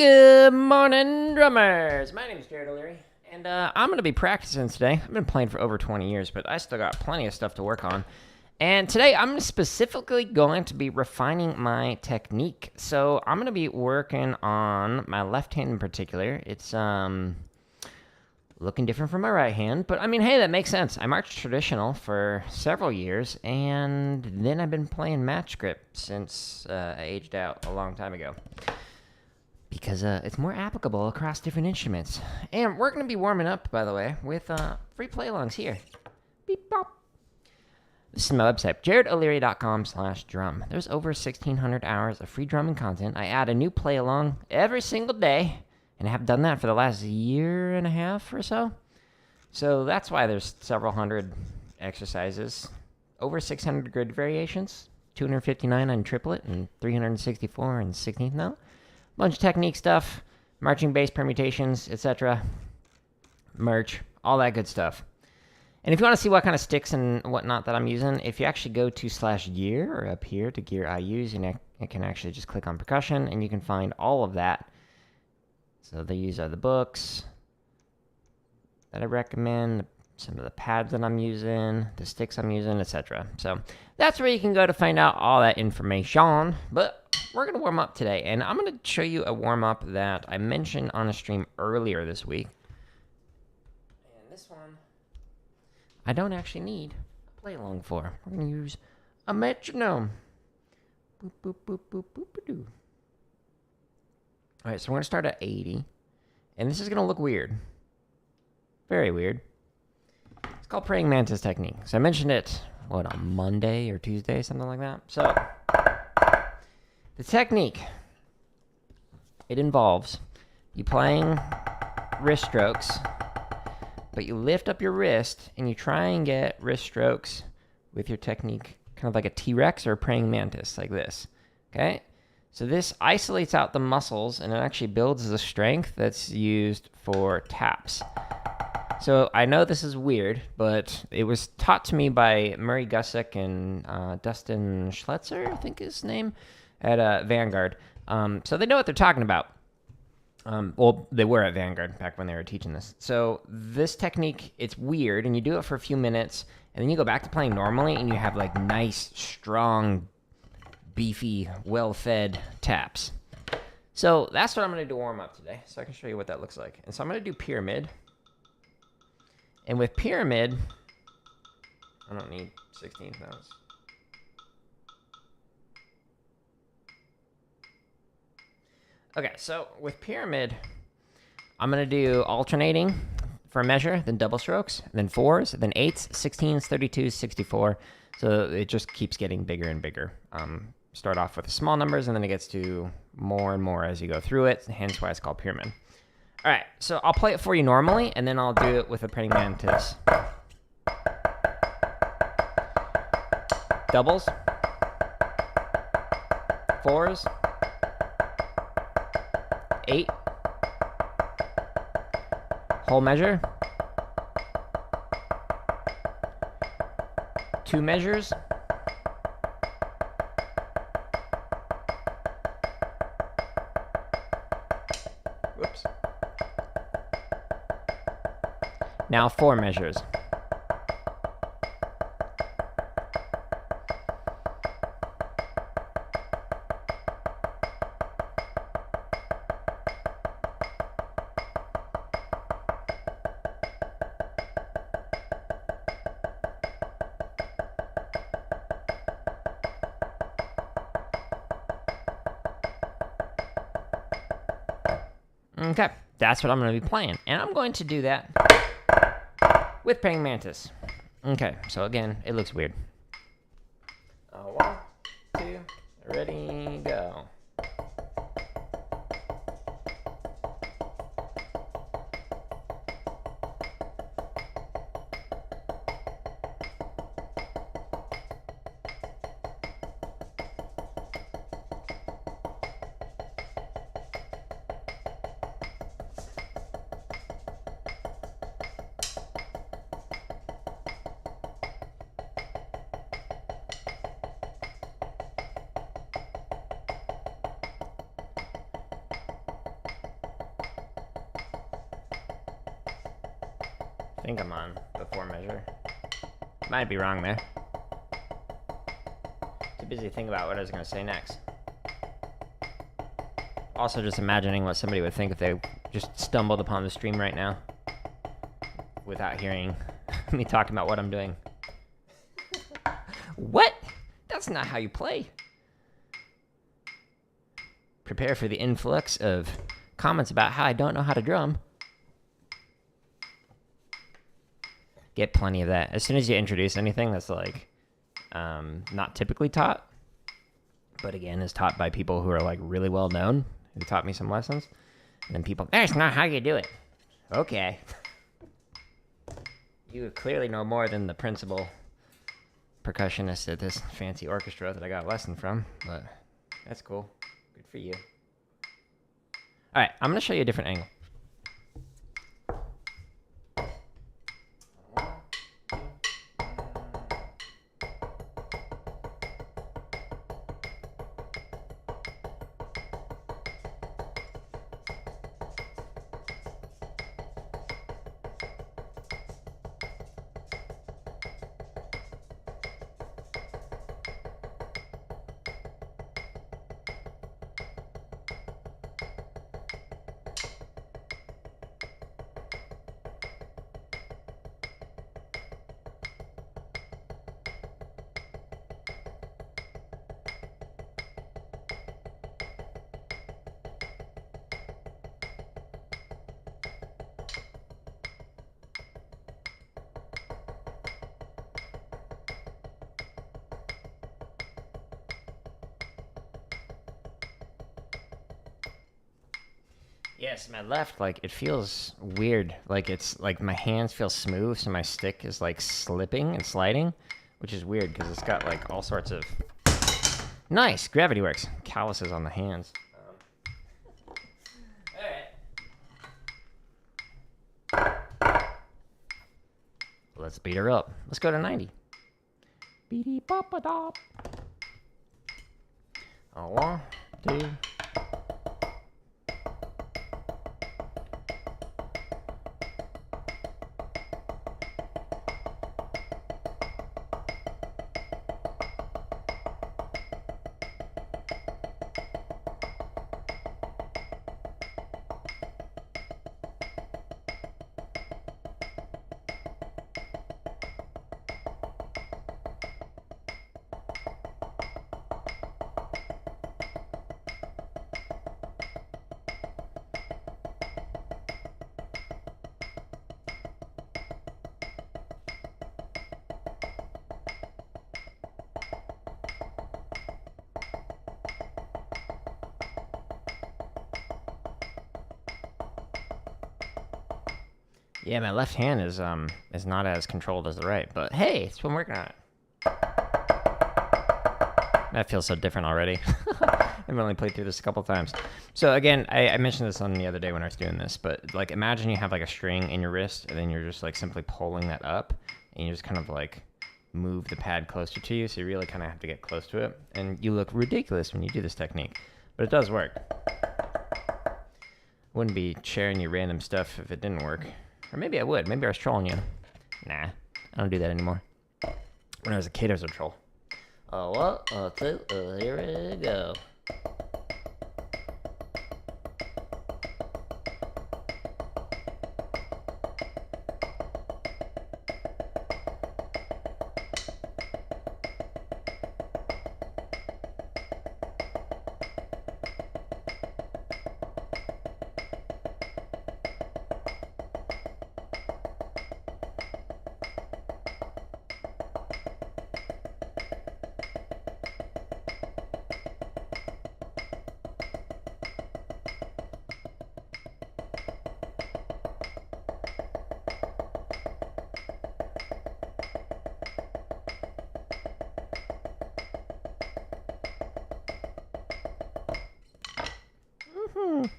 Good morning, drummers. My name is Jared O'Leary, and I'm going to be practicing today. I've been playing for over 20 years, but I still got plenty of stuff to work on. And today, I'm specifically going to be refining my technique. So I'm going to be working on my left hand in particular. It's looking different from my right hand, but I mean, hey, that makes sense. I marched traditional for several years, and then I've been playing match grip since I aged out a long time ago. Because it's more applicable across different instruments. And we're going to be warming up, by the way, with free play-alongs here. Beep bop. This is my website, jaredoleary.com/drum. There's over 1,600 hours of free drumming content. I add a new play-along every single day, and I have done that for the last year and a half or so. So that's why there's several hundred exercises, over 600 grid variations, 259 on triplet, and 364 in 16th note. Bunch of technique stuff, marching bass permutations, etc. Merch, all that good stuff. And if you want to see what kind of sticks and whatnot that I'm using, if you actually go to /gear or up here to gear I use, you can actually just click on percussion and you can find all of that. So these are the books that I recommend, some of the pads that I'm using, the sticks I'm using, etc. So that's where you can go to find out all that information. But we're going to warm up today, and I'm going to show you a warm-up that I mentioned on a stream earlier this week. And this one, I don't actually need a play-along for. We're going to use a metronome. Boop, boop, boop, boop, boop, boop, doo. All right, so we're going to start at 80, and this is going to look weird. Very weird. It's called praying mantis technique. So I mentioned it, on Monday or Tuesday, something like that. So the technique, it involves you playing wrist strokes, but you lift up your wrist and you try and get wrist strokes with your technique kind of like a T-Rex or a praying mantis, like this, okay? So this isolates out the muscles and it actually builds the strength that's used for taps. So I know this is weird, but it was taught to me by Murray Gussick and Dustin Schletzer, I think is his name, at Vanguard. So they know what they're talking about. Well, they were at Vanguard back when they were teaching this. So this technique, it's weird, and you do it for a few minutes, and then you go back to playing normally, and you have like nice, strong, beefy, well-fed taps. So that's what I'm going to do warm up today, so I can show you what that looks like. And so I'm going to do pyramid. And with pyramid, I don't need 16th notes. Okay, so with pyramid, I'm going to do alternating for a measure, then double strokes, then fours, then eights, 16s, 32s, 64. So it just keeps getting bigger and bigger. Start off with the small numbers, and then it gets to more and more as you go through it, hence why it's called pyramid. All right, so I'll play it for you normally, and then I'll do it with a praying mantis. Doubles. Fours. 8. Whole measure. 2 measures. Whoops. Now 4 measures. Okay, that's what I'm going to be playing. And I'm going to do that with praying mantis. Okay, so again, it looks weird. 1, 2, ready, go. I think I'm on the 4 measure. Might be wrong there. Too busy thinking about what I was going to say next. Also just imagining what somebody would think if they just stumbled upon the stream right now without hearing me talking about what I'm doing. What? That's not how you play. Prepare for the influx of comments about how I don't know how to drum. Get plenty of that. As soon as you introduce anything that's like not typically taught, but again is taught by people who are like really well known, who taught me some lessons, and then people, that's not how you do it. Okay. You clearly know more than the principal percussionist at this fancy orchestra that I got a lesson from, but that's cool. Good for you. All right, I'm going to show you a different angle. Yes, my left, like, it feels weird. Like, it's, like, my hands feel smooth, so my stick is, like, slipping and sliding, which is weird, because it's got, like, all sorts of... Nice! Gravity works. Calluses on the hands. Alright. Let's beat her up. Let's go to 90. Beady-bop-a-dop. 1, 2... Yeah, my left hand is not as controlled as the right, but hey, it's been working on it. That feels so different already. I've only played through this a couple times. So again, I mentioned this on the other day when I was doing this, but like imagine you have like a string in your wrist and then you're just like simply pulling that up and you just kind of like move the pad closer to you, so you really kind of have to get close to it. And you look ridiculous when you do this technique, but it does work. Wouldn't be sharing you random stuff if it didn't work. Or maybe I would. Maybe I was trolling you. Nah, I don't do that anymore. When I was a kid, I was a troll. Oh, 1, 2, here we go.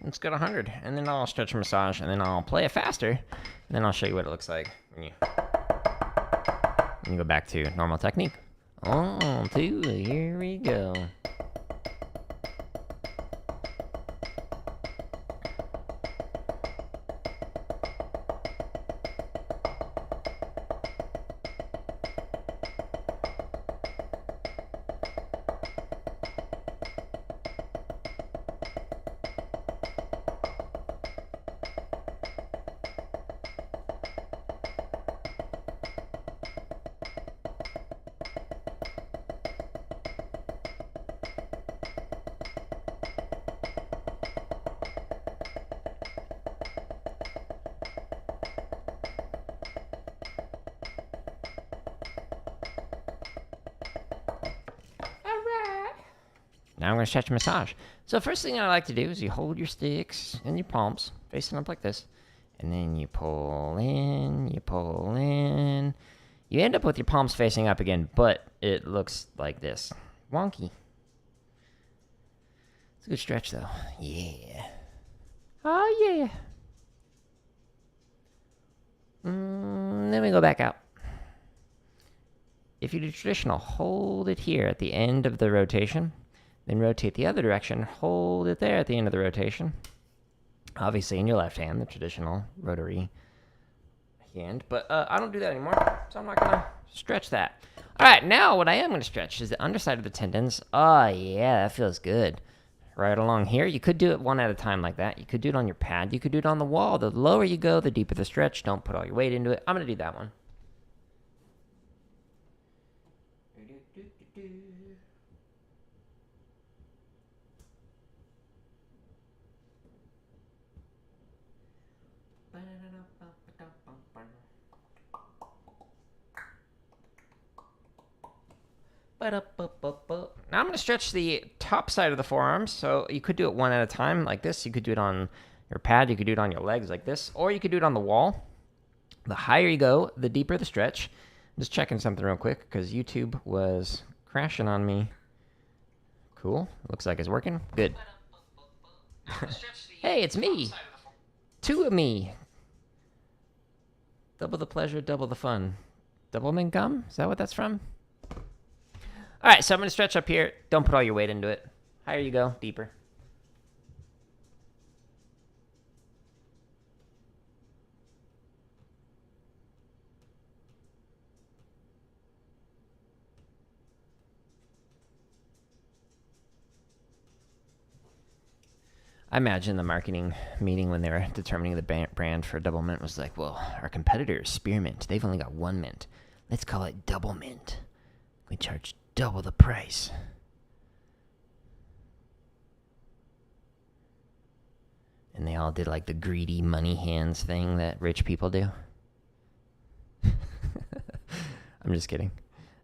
Let's go to 100, and then I'll stretch and massage, and then I'll play it faster, and then I'll show you what it looks like when you go back to normal technique. 1, 2, here we go. Now I'm going to stretch and massage. So first thing I like to do is you hold your sticks in your palms, facing up like this. And then you pull in, you pull in. You end up with your palms facing up again, but it looks like this. Wonky. It's a good stretch, though. Yeah. Oh, yeah. Then we go back out. If you do traditional, hold it here at the end of the rotation. Then rotate the other direction. Hold it there at the end of the rotation. Obviously, in your left hand, the traditional rotary hand. But I don't do that anymore, so I'm not going to stretch that. All right, now what I am going to stretch is the underside of the tendons. Oh, yeah, that feels good. Right along here. You could do it one at a time like that. You could do it on your pad. You could do it on the wall. The lower you go, the deeper the stretch. Don't put all your weight into it. I'm going to do that one. Now I'm going to stretch the top side of the forearms. So you could do it one at a time like this. You could do it on your pad. You could do it on your legs like this. Or you could do it on the wall. The higher you go, the deeper the stretch. I'm just checking something real quick because YouTube was crashing on me. Cool. Looks like it's working. Good. Hey, it's me. Two of me. Double the pleasure, double the fun. Doublemint gum? Is that what that's from? All right, so I'm going to stretch up here. Don't put all your weight into it. Higher you go, deeper. I imagine the marketing meeting when they were determining the brand for Double Mint was like, well, our competitor is Spearmint. They've only got one mint. Let's call it Double Mint. We charge double the price. And they all did like the greedy money hands thing that rich people do. I'm just kidding.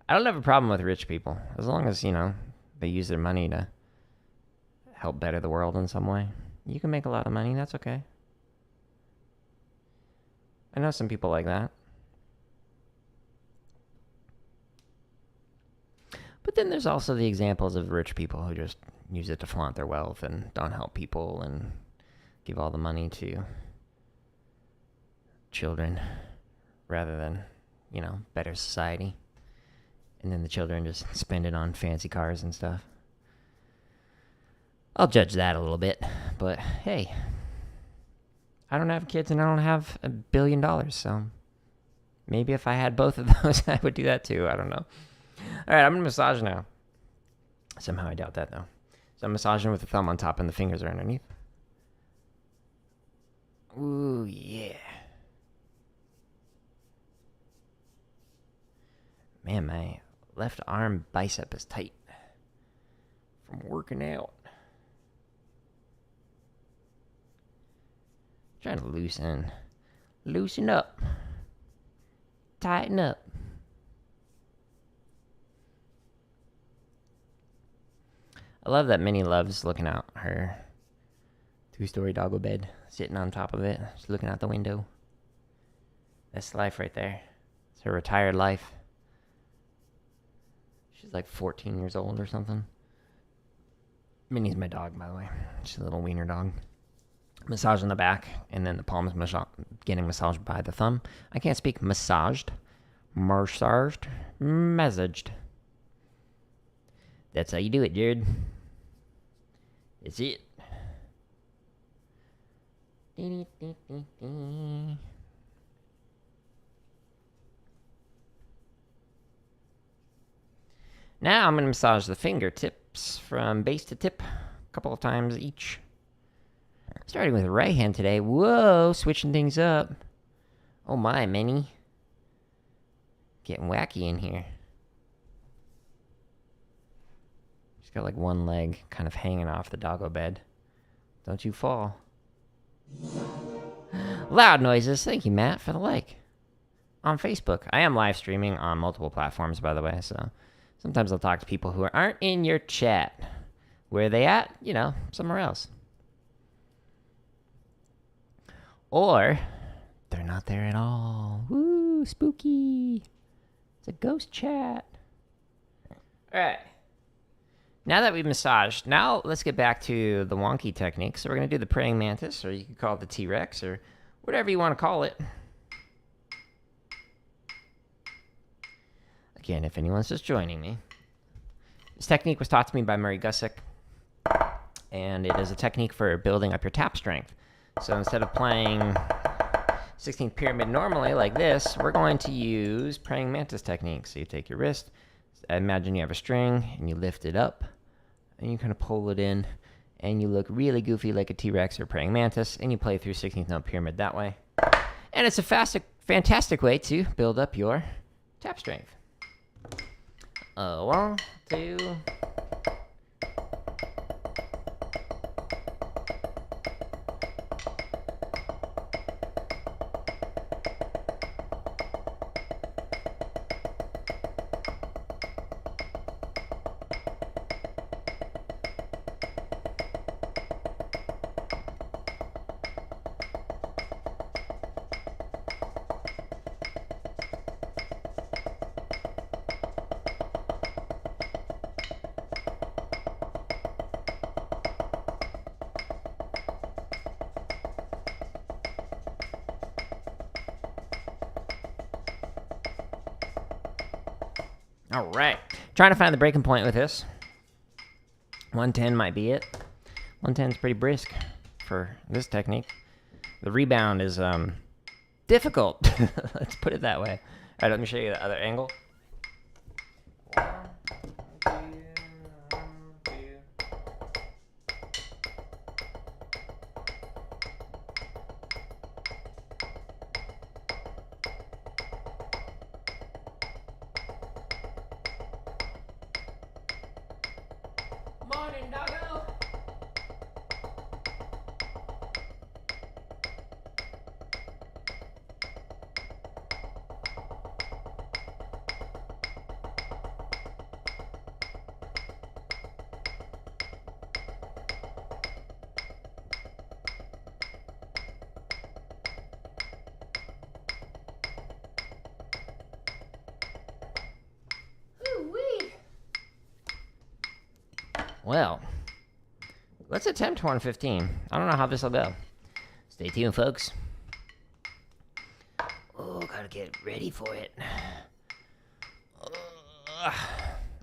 I don't have a problem with rich people. As long as, they use their money to help better the world in some way. You can make a lot of money. That's okay. I know some people like that. But then there's also the examples of rich people who just use it to flaunt their wealth and don't help people and give all the money to children rather than, better society. And then the children just spend it on fancy cars and stuff. I'll judge that a little bit, but hey, I don't have kids and I don't have $1 billion, so maybe if I had both of those, I would do that too. I don't know. All right, I'm going to massage now. Somehow I doubt that, though. So I'm massaging with the thumb on top and the fingers are underneath. Ooh, yeah. Man, my left arm bicep is tight from working out. Trying to loosen up, tighten up. I love that Minnie loves looking out her 2-story doggo bed, sitting on top of it, just looking out the window. That's life right there. It's her retired life. She's like 14 years old or something. Minnie's my dog, by the way. She's a little wiener dog. Massage on the back, and then the palms getting massaged by the thumb. I can't speak massaged. Massaged. That's how you do it, dude. It's it. Now I'm going to massage the fingertips from base to tip a couple of times each. Starting with the right hand today. Whoa, switching things up. Oh my, Minnie. Getting wacky in here. She's got like one leg kind of hanging off the doggo bed. Don't you fall. Loud noises. Thank you, Matt, for the like. On Facebook. I am live streaming on multiple platforms, by the way, so sometimes I'll talk to people who aren't in your chat. Where are they at? You know, somewhere else. Or they're not there at all. Woo, spooky. It's a ghost chat. All right. Now that we've massaged, now let's get back to the wonky technique. So we're going to do the praying mantis, or you could call it the T-Rex, or whatever you want to call it. Again, if anyone's just joining me, this technique was taught to me by Murray Gussick, and it is a technique for building up your tap strength. So instead of playing 16th pyramid normally like this, we're going to use praying mantis technique. So you take your wrist, imagine you have a string, and you lift it up, and you kind of pull it in, and you look really goofy like a T-Rex or praying mantis, and you play through 16th note pyramid that way. And it's a fantastic way to build up your tap strength. 1, 2... All right. Trying to find the breaking point with this. 110 might be it. 110 is pretty brisk for this technique. The rebound is difficult. Let's put it that way. All right, let me show you the other angle. 1, 2, 1, 2. Morning, doggo. Well, let's attempt 115. I don't know how this will go. Stay tuned, folks. Oh, gotta get ready for it.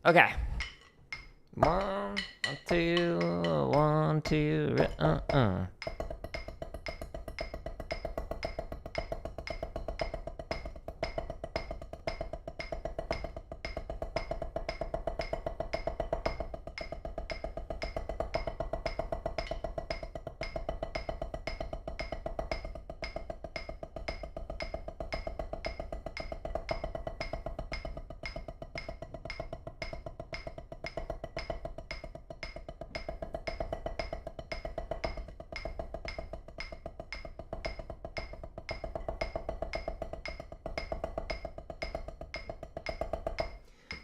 Okay. 1, 2, 1, 2.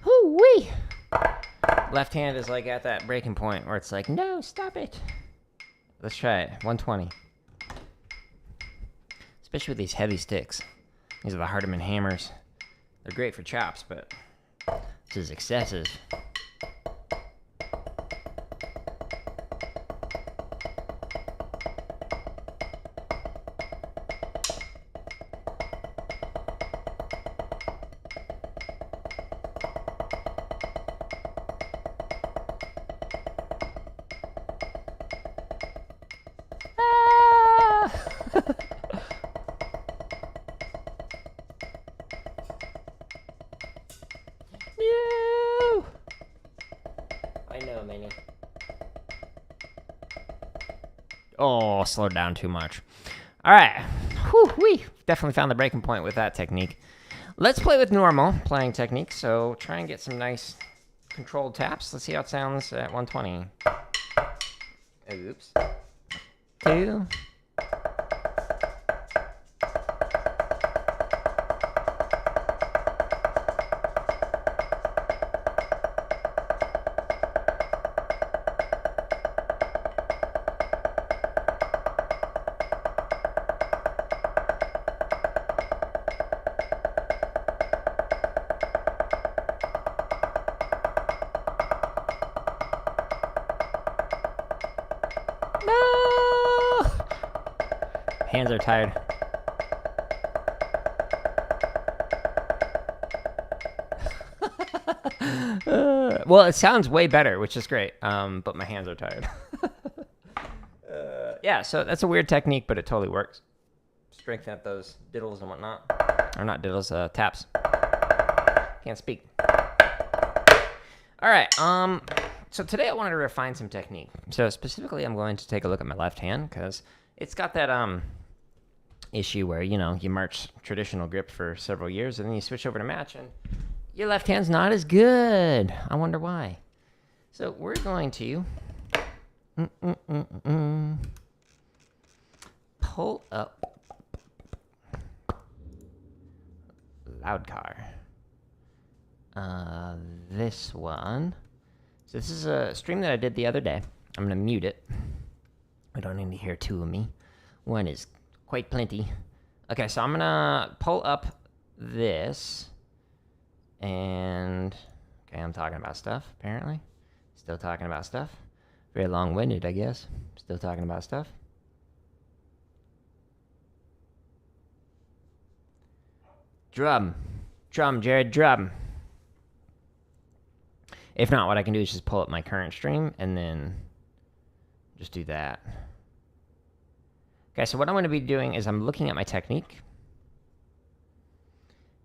Woo-wee! Left hand is like at that breaking point where it's like, no, stop it. Let's try it. 120. Especially with these heavy sticks. These are the Hardeman hammers. They're great for chops, but this is excessive. No! I know, Minnie. Oh, slowed down too much. All right. Whew, we definitely found the breaking point with that technique. Let's play with normal playing technique. So try and get some nice controlled taps. Let's see how it sounds at 120. Oops. 2. Hands are tired. Well, it sounds way better, which is great. But my hands are tired. Yeah, so that's a weird technique, but it totally works. Strengthen up those diddles and whatnot. Or not diddles, taps. Can't speak. All right. So today I wanted to refine some technique. So specifically, I'm going to take a look at my left hand because it's got that issue where, you know, you march traditional grip for several years and then you switch over to match and your left hand's not as good. I wonder why. So we're going to pull up loud car. This one. So this is a stream that I did the other day. I'm gonna mute it. I don't need to hear two of me. One is quite plenty. Okay, so I'm gonna pull up this. And, okay, I'm talking about stuff, apparently. Still talking about stuff. Very long-winded, I guess. Still talking about stuff. Drum. Drum, Jared, drum. If not, what I can do is just pull up my current stream and then just do that. Okay, so what I'm going to be doing is I'm looking at my technique.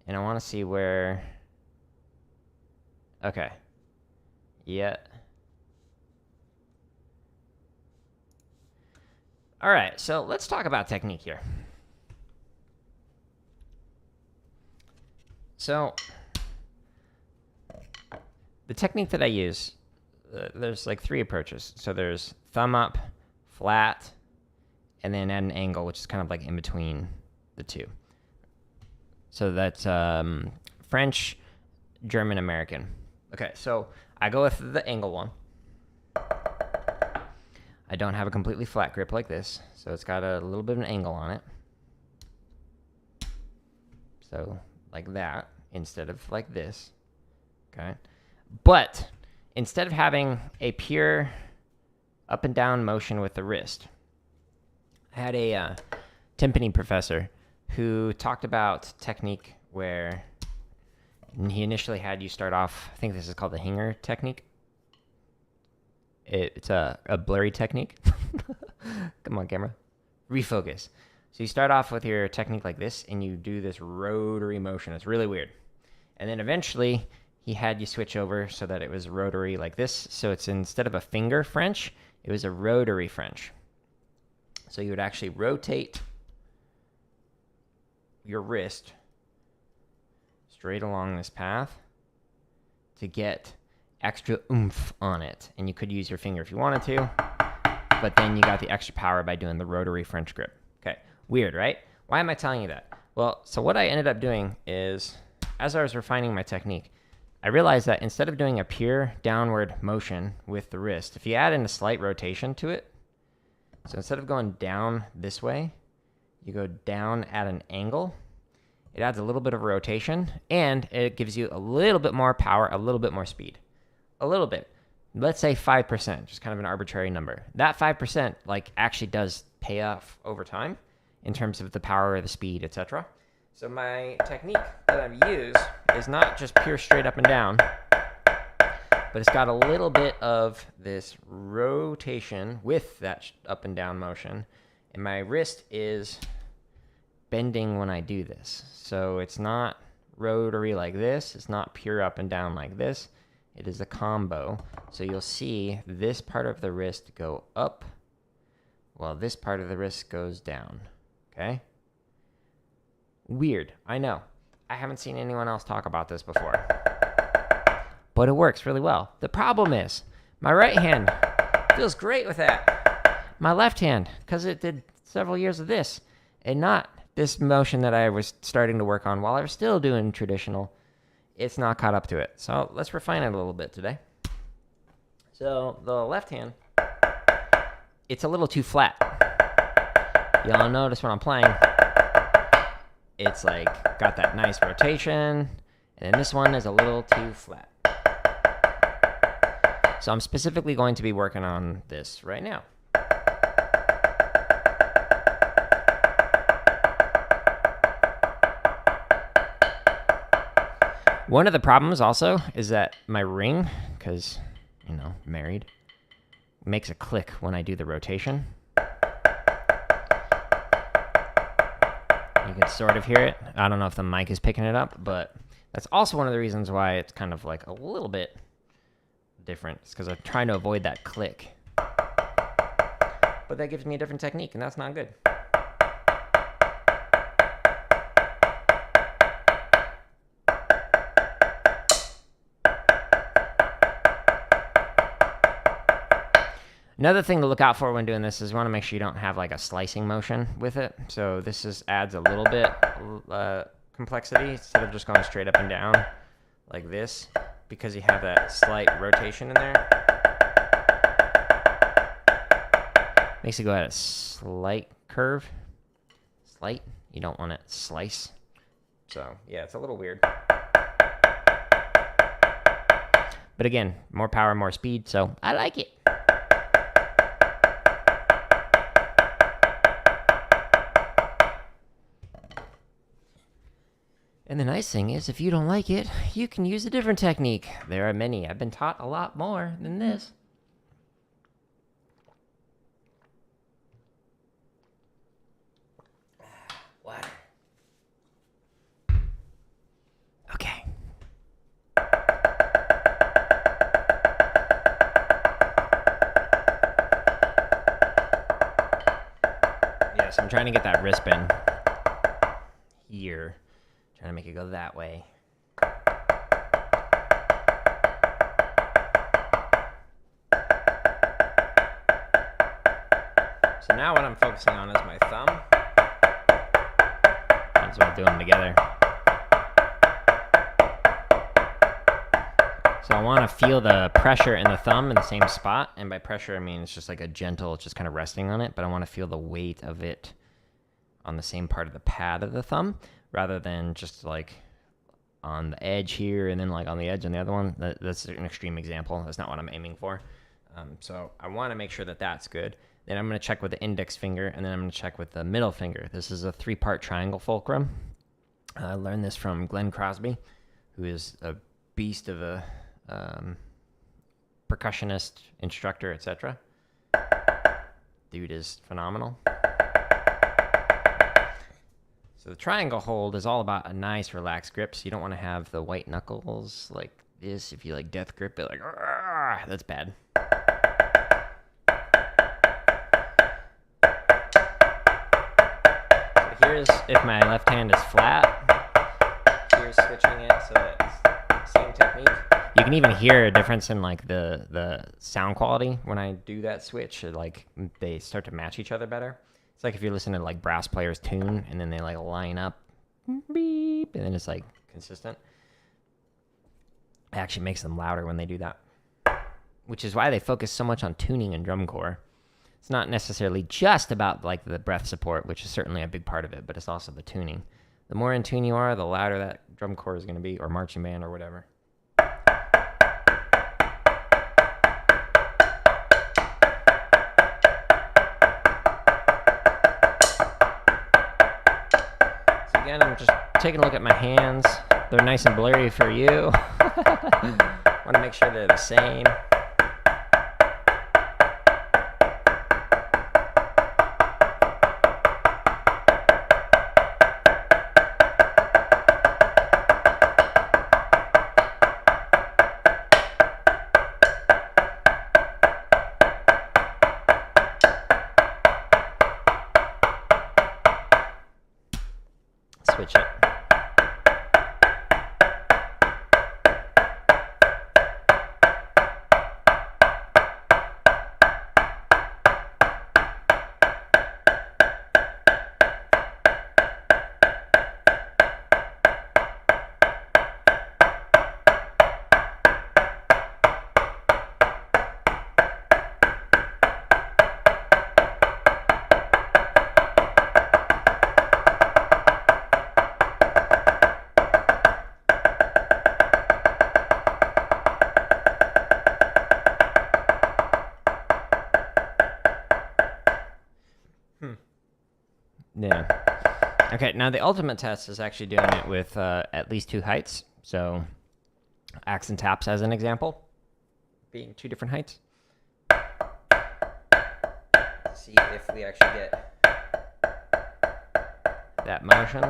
And I want to see where... Okay. Yeah. All right, so let's talk about technique here. So, the technique that I use, there's like 3 approaches. So there's thumb up, flat, and then at an angle, which is kind of like in between the two. So that's French, German, American. Okay, so I go with the angle one. I don't have a completely flat grip like this, so it's got a little bit of an angle on it. So like that instead of like this. Okay. But instead of having a pure up and down motion with the wrist, I had a timpani professor who talked about technique where he initially had you start off, I think this is called the hanger technique. It's a blurry technique. Come on, camera. Refocus. So you start off with your technique like this, and you do this rotary motion. It's really weird. And then eventually, he had you switch over so that it was rotary like this. So it's instead of a finger French, it was a rotary French. So you would actually rotate your wrist straight along this path to get extra oomph on it. And you could use your finger if you wanted to, but then you got the extra power by doing the rotary French grip. Okay, weird, right? Why am I telling you that? Well, so what I ended up doing is, as I was refining my technique, I realized that instead of doing a pure downward motion with the wrist, if you add in a slight rotation to it, so instead of going down this way, you go down at an angle. It adds a little bit of rotation, and it gives you a little bit more power, a little bit more speed. A little bit. Let's say 5%, just kind of an arbitrary number. That 5% like actually does pay off over time in terms of the power, the speed, etc. So my technique that I've used is not just pure straight up and down, but it's got a little bit of this rotation with that up and down motion, and my wrist is bending when I do this. So it's not rotary like this, it's not pure up and down like this, it is a combo. So you'll see this part of the wrist go up while this part of the wrist goes down. Okay? Weird, I know. I haven't seen anyone else talk about this before, but it works really well. The problem is my right hand feels great with that. My left hand, because it did several years of this and not this motion that I was starting to work on while I was still doing traditional, it's not caught up to it. So let's refine it a little bit today. So the left hand, it's a little too flat. Y'all notice when I'm playing, it's like got that nice rotation, and then this one is a little too flat. So I'm specifically going to be working on this right now. One of the problems also is that my ring, because, you know, married, makes a click when I do the rotation. You can sort of hear it. I don't know if the mic is picking it up, but that's also one of the reasons why it's kind of like a little bit different. It's because I'm trying to avoid that click. But that gives me a different technique, and that's not good. Another thing to look out for when doing this is you want to make sure you don't have like a slicing motion with it. So this adds a little bit complexity instead of just going straight up and down like this, because you have that slight rotation in there. Makes it go at a slight curve. Slight. You don't want it slice. So yeah, it's a little weird. But again, more power, more speed, so I like it. And the nice thing is, if you don't like it, you can use a different technique. There are many. I've been taught a lot more than this. Water. Okay. Yeah, so I'm trying to get that wrist bend here. Trying to make it go that way. So now what I'm focusing on is my thumb. That's what I'm doing together. So I want to feel the pressure in the thumb in the same spot. And by pressure, I mean it's just like a gentle, it's just kind of resting on it. But I want to feel the weight of it on the same part of the pad of the thumb, rather than just like on the edge here and then like on the edge on the other one. That's an extreme example. That's not what I'm aiming for. So I want to make sure that that's good. Then I'm going to check with the index finger, and then I'm going to check with the middle finger. This is a 3-part triangle fulcrum. I learned this from Glenn Crosby, who is a beast of a percussionist, instructor, etc. Dude is phenomenal. So the triangle hold is all about a nice relaxed grip, so you don't want to have the white knuckles like this. If you like death grip it, like, that's bad. So here's if my left hand is flat. Here's switching it so that it's the same technique. You can even hear a difference in like the sound quality when I do that switch. Like they start to match each other better. It's like if you listen to like brass players tune and then they like line up, beep, and then it's like consistent. It actually makes them louder when they do that, which is why they focus so much on tuning in drum corps. It's not necessarily just about like the breath support, which is certainly a big part of it, but it's also the tuning. The more in tune you are, the louder that drum corps is going to be, or marching band or whatever. Again, I'm just taking a look at my hands. They're nice and blurry for you. Want to make sure they're the same. Switch it. Yeah. Okay, now the ultimate test is actually doing it with at least 2 heights. So accent taps as an example, being 2 different heights. Let's see if we actually get that motion.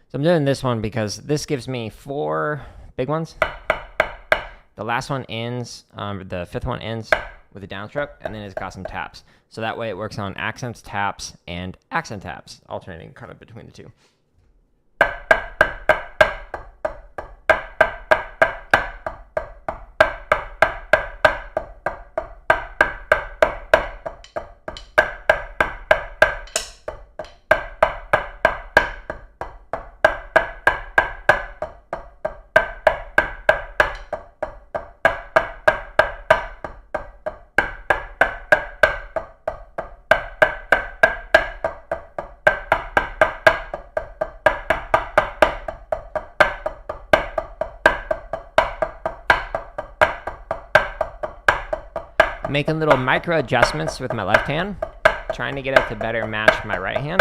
So I'm doing this one because this gives me 4 big ones. The last one ends, the 5th one ends with a downstroke, and then it's got some taps. So that way it works on accents, taps, and accent taps, alternating kind of between the 2. Making little micro adjustments with my left hand, trying to get it to better match my right hand.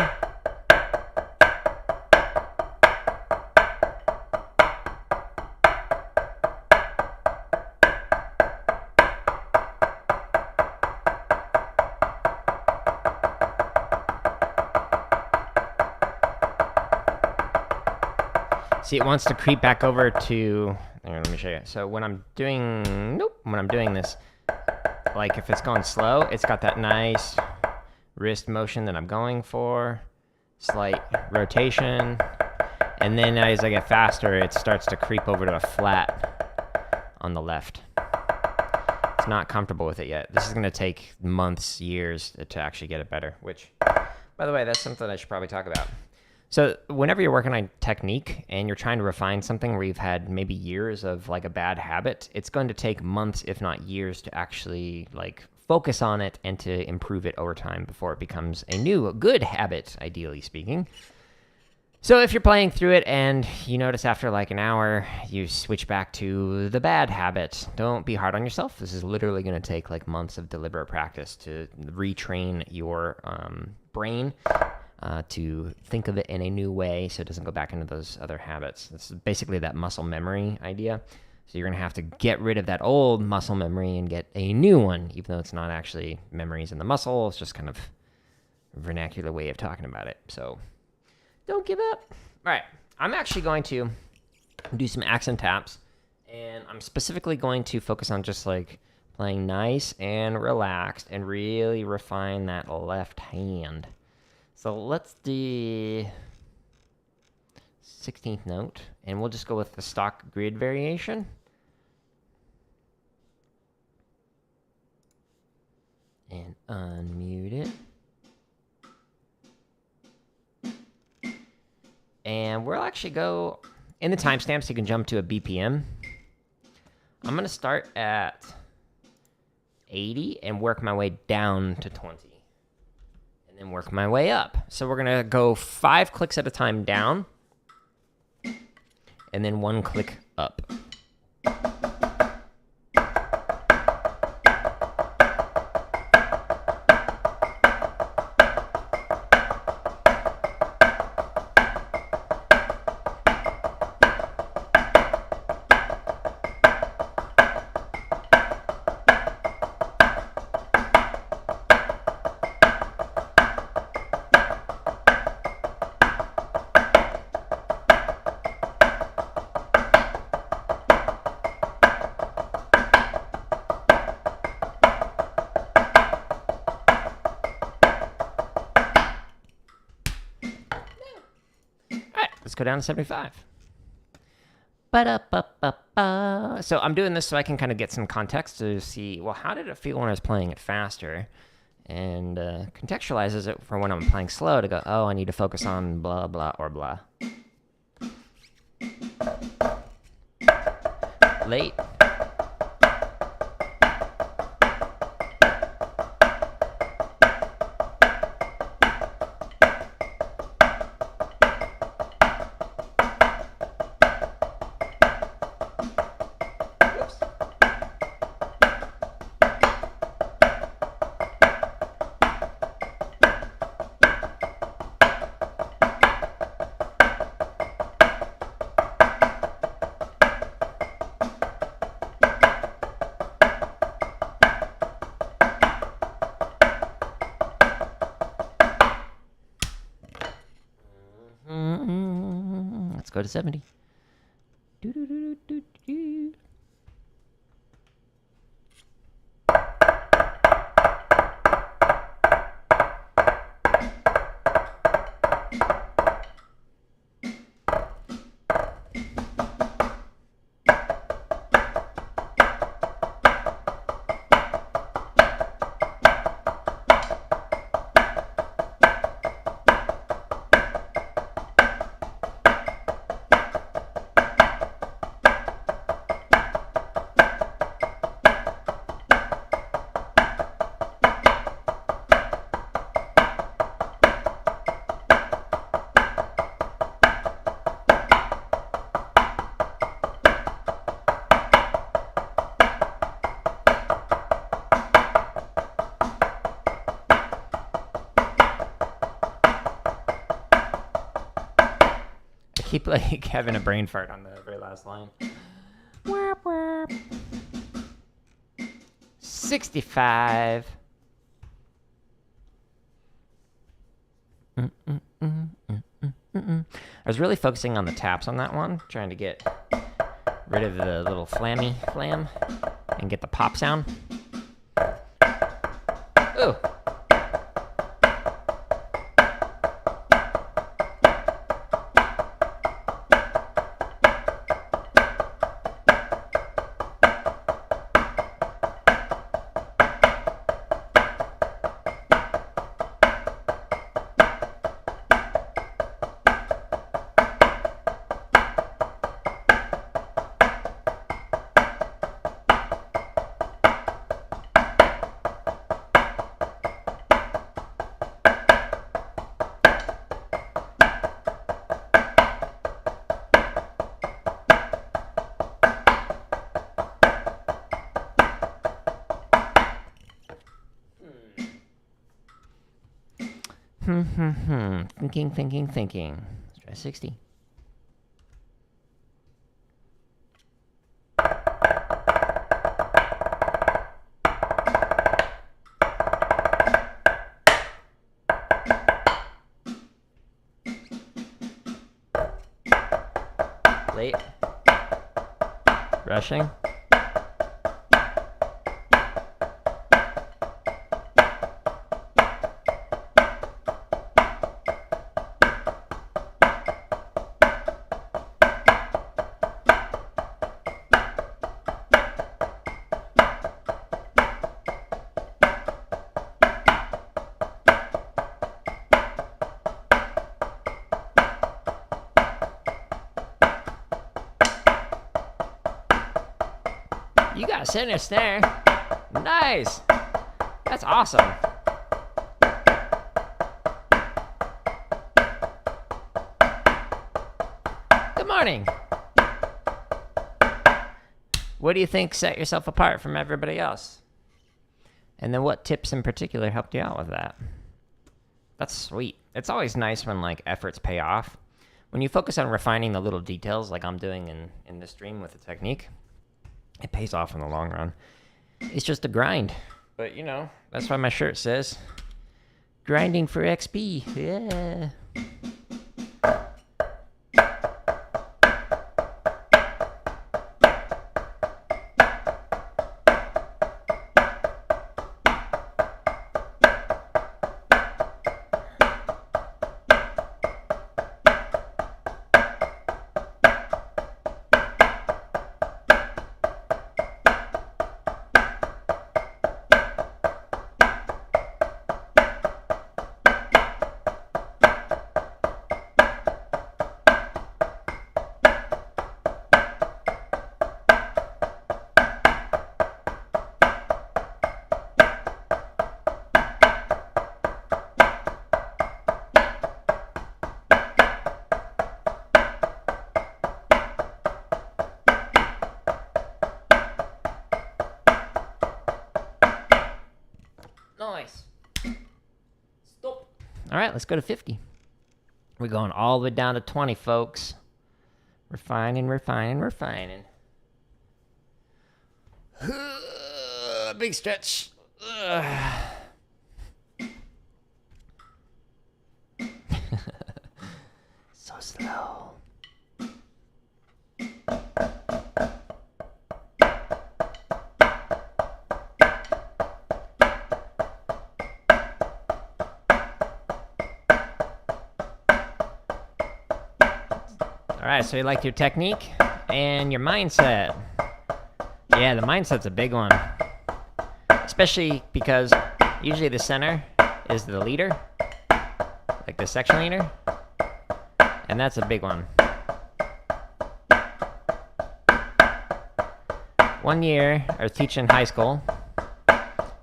See, it wants to creep back over to, here, let me show you. So when I'm doing, when I'm doing this, like if it's going slow, it's got that nice wrist motion that I'm going for, slight rotation, and then as I get faster, it starts to creep over to a flat on the left. It's not comfortable with it yet. This is going to take months, years to actually get it better, which, by the way, that's something I should probably talk about. So whenever you're working on technique and you're trying to refine something where you've had maybe years of like a bad habit, it's going to take months, if not years, to actually like focus on it and to improve it over time before it becomes a new, good habit, ideally speaking. So if you're playing through it and you notice after like an hour, you switch back to the bad habit, don't be hard on yourself. This is literally going to take like months of deliberate practice to retrain your brain to think of it in a new way so it doesn't go back into those other habits. This is basically that muscle memory idea. So you're going to have to get rid of that old muscle memory and get a new one, even though it's not actually memories in the muscle. It's just kind of a vernacular way of talking about it. So don't give up. All right. I'm actually going to do some accent taps, and I'm specifically going to focus on just like playing nice and relaxed and really refine that left hand. So let's do 16th note, and we'll just go with the stock grid variation. And unmute it. And we'll actually go, in the timestamps, you can jump to a BPM. I'm going to start at 80 and work my way down to 20. And then work my way up. So we're going to go 5 clicks at a time down, and then 1 click up. Let's go down to 75. Ba-da-ba-ba-ba. So I'm doing this so I can kind of get some context to see, well, how did it feel when I was playing it faster? And contextualizes it for when I'm playing slow to go, oh, I need to focus on blah, blah, or blah. Late. to 70. Do-do-do-do-do-do. Keep like having a brain fart on the very last line. 65. I was really focusing on the taps on that one, trying to get rid of the little flam and get the pop sound. Ooh. Thinking. Let's try 60. Late. Rushing. You got a center snare. Nice. That's awesome. Good morning. What do you think set yourself apart from everybody else? And then what tips in particular helped you out with that? That's sweet. It's always nice when like efforts pay off. When you focus on refining the little details like I'm doing in this stream with the technique, it pays off in the long run. It's just a grind. But, you know, that's why my shirt says, grinding for XP. Yeah. Nice. Stop. All right, let's go to 50. We're going all the way down to 20, folks. Refining. Big stretch. So slow. right, so you like your technique and your mindset. Yeah, the mindset's a big one. Especially because usually the center is the leader, like the section leader, and that's a big one. One year, I was teaching high school,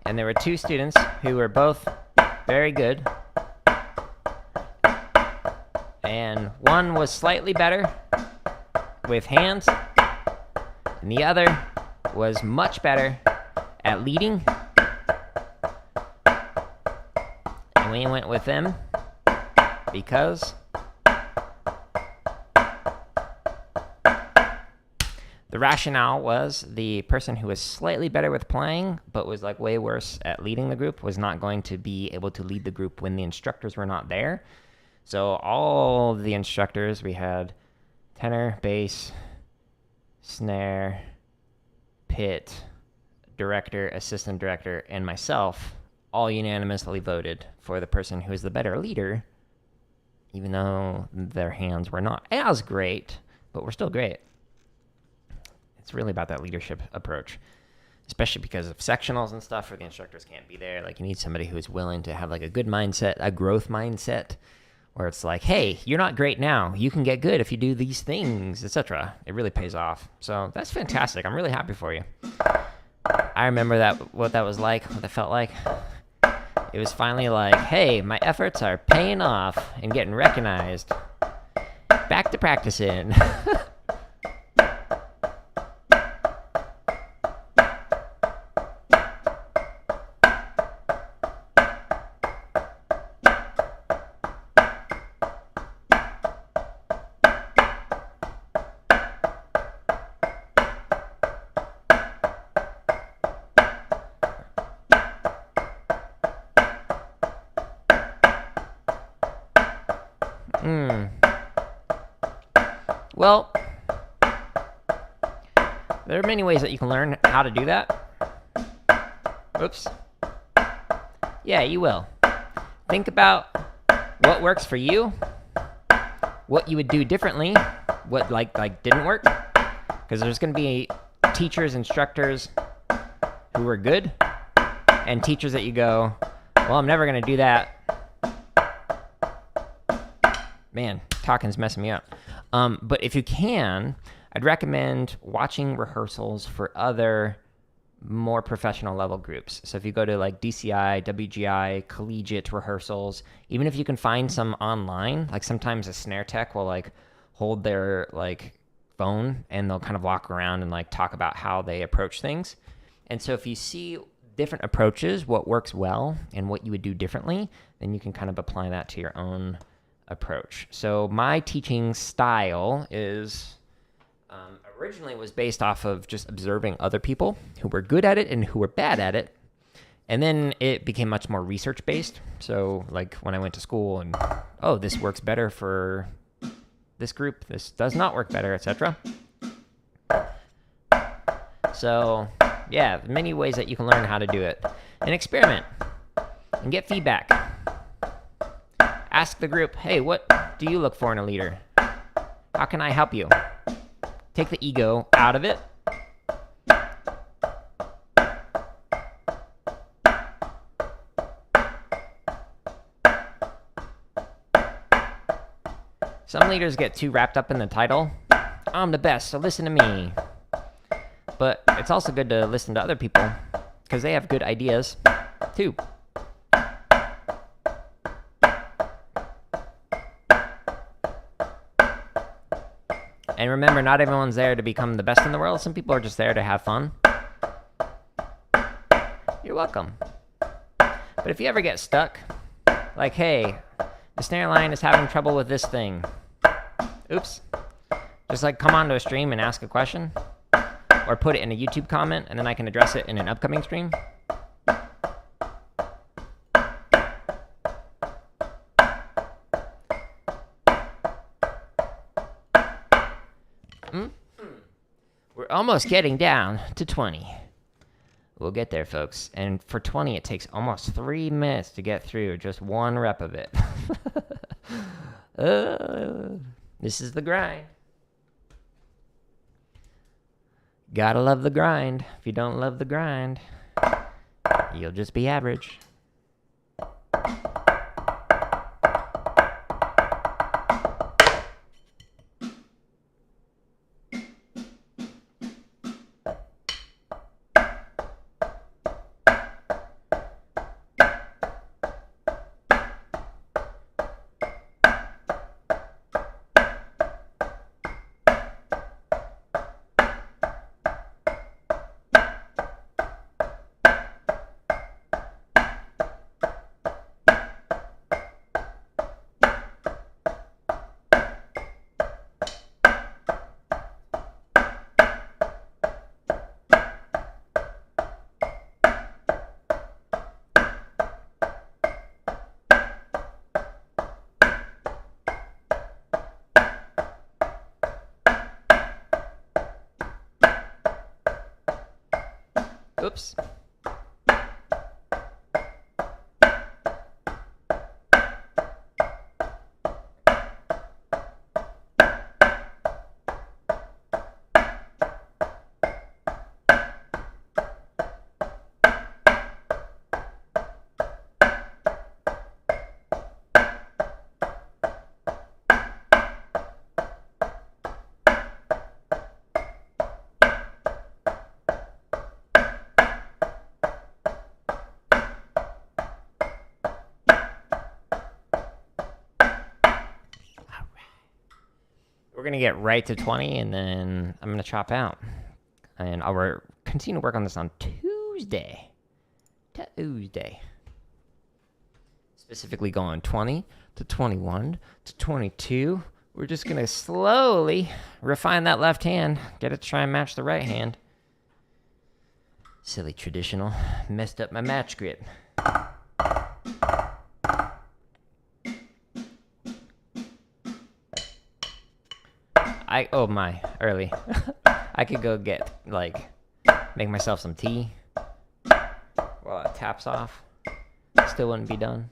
and there were two students who were both very good, and one was slightly better with hands, and the other was much better at leading, and we went with them because the rationale was the person who was slightly better with playing but was like way worse at leading the group was not going to be able to lead the group when the instructors were not there. So all the instructors, we had tenor, bass, snare, pit, director, assistant director, and myself all unanimously voted for the person who was the better leader, even though their hands were not as great, but were still great. It's really about that leadership approach, especially because of sectionals and stuff where the instructors can't be there. Like, you need somebody who's willing to have like a good mindset, a growth mindset, where it's like, hey, you're not great now. You can get good if you do these things, etc. It really pays off. So that's fantastic. I'm really happy for you. I remember what that was like, what that felt like. It was finally like, hey, my efforts are paying off and getting recognized. Back to practicing. Well, there are many ways that you can learn how to do that. Oops. Yeah, you will. Think about what works for you, what you would do differently, what like didn't work, because there's going to be teachers, instructors who are good, and teachers that you go, well, I'm never going to do that. Man, talking's messing me up. But if you can, I'd recommend watching rehearsals for other more professional level groups. So if you go to like DCI, WGI, collegiate rehearsals, even if you can find some online, like sometimes a snare tech will like hold their like phone and they'll kind of walk around and like talk about how they approach things. And so if you see different approaches, what works well and what you would do differently, then you can kind of apply that to your own approach. So my teaching style is originally was based off of just observing other people who were good at it and who were bad at it. And then it became much more research based. So like when I went to school and, oh, this works better for this group, this does not work better, etc. So yeah, many ways that you can learn how to do it. And experiment and get feedback. Ask the group, hey, what do you look for in a leader? How can I help you? Take the ego out of it. Some leaders get too wrapped up in the title. I'm the best, so listen to me. But it's also good to listen to other people because they have good ideas too. And remember, not everyone's there to become the best in the world. Some people are just there to have fun. You're welcome. But if you ever get stuck, like, hey, the snare line is having trouble with this thing. Oops. Just like come onto a stream and ask a question. Or put it in a YouTube comment, and then I can address it in an upcoming stream. We're almost getting down to 20. We'll get there, folks. And for 20, it takes almost 3 minutes to get through just one rep of it. This is the grind. Gotta love the grind. If you don't love the grind, you'll just be average. Oops. We're going to get right to 20, and then I'm going to chop out. And I'll continue to work on this on Tuesday. Specifically going 20 to 21 to 22. We're just going to slowly refine that left hand. Get it to try and match the right hand. Silly traditional. Messed up my match grip. Oh my, early. I could go get, make myself some tea while it taps off. Still wouldn't be done.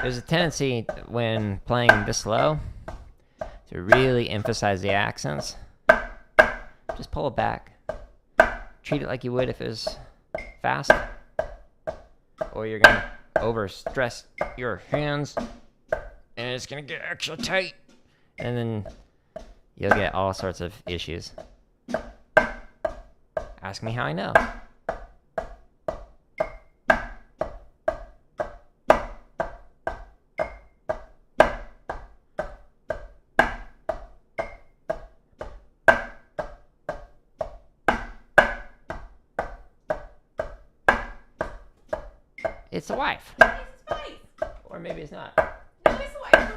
There's a tendency when playing this slow to really emphasize the accents. Just pull it back. Treat it like you would if it was fast. Or you're gonna overstress your hands and it's gonna get extra tight. And then you'll get all sorts of issues. Ask me how I know. It's the wife. It's his wife. Or maybe it's not. No, it's the wife.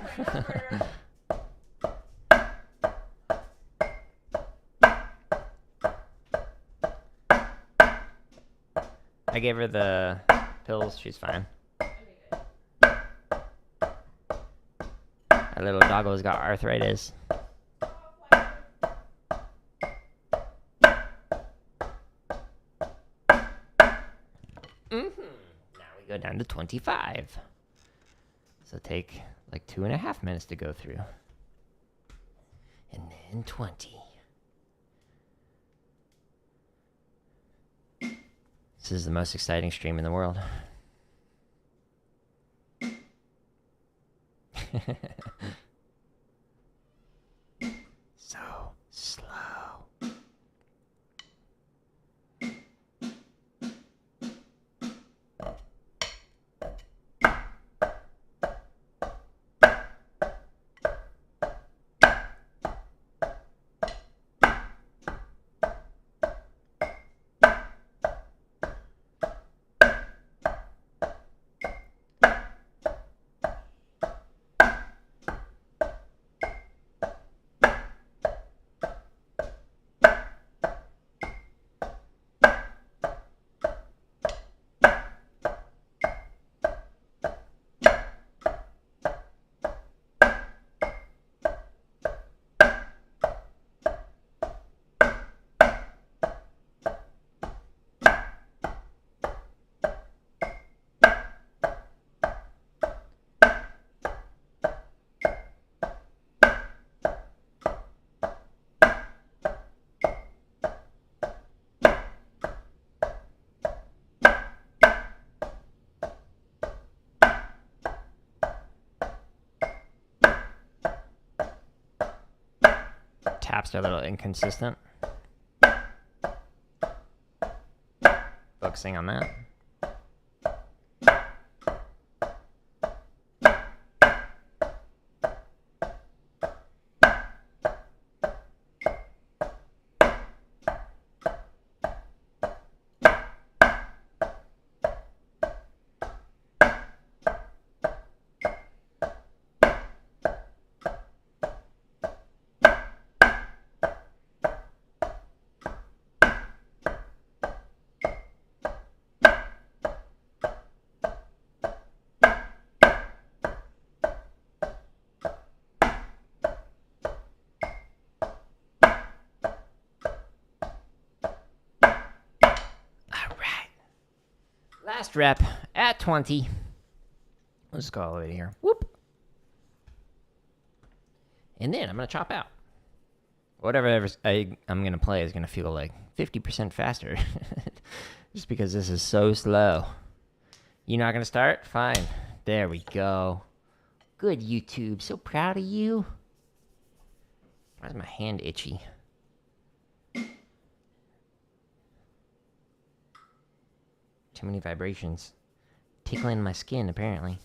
I gave her the pills. She's fine. Our little doggo's got arthritis. Go down to 25. So take like 2.5 minutes to go through. And then 20. This is the most exciting stream in the world. So slow. taps are a little inconsistent. Focusing on that. Last rep at 20. Let's just go all the way to here. Whoop. And then I'm going to chop out. Whatever I'm going to play is going to feel like 50% faster. Just because this is so slow. You're not going to start? Fine. There we go. Good, YouTube. So proud of you. Why is my hand itchy? Too many vibrations. Tickling my skin, apparently.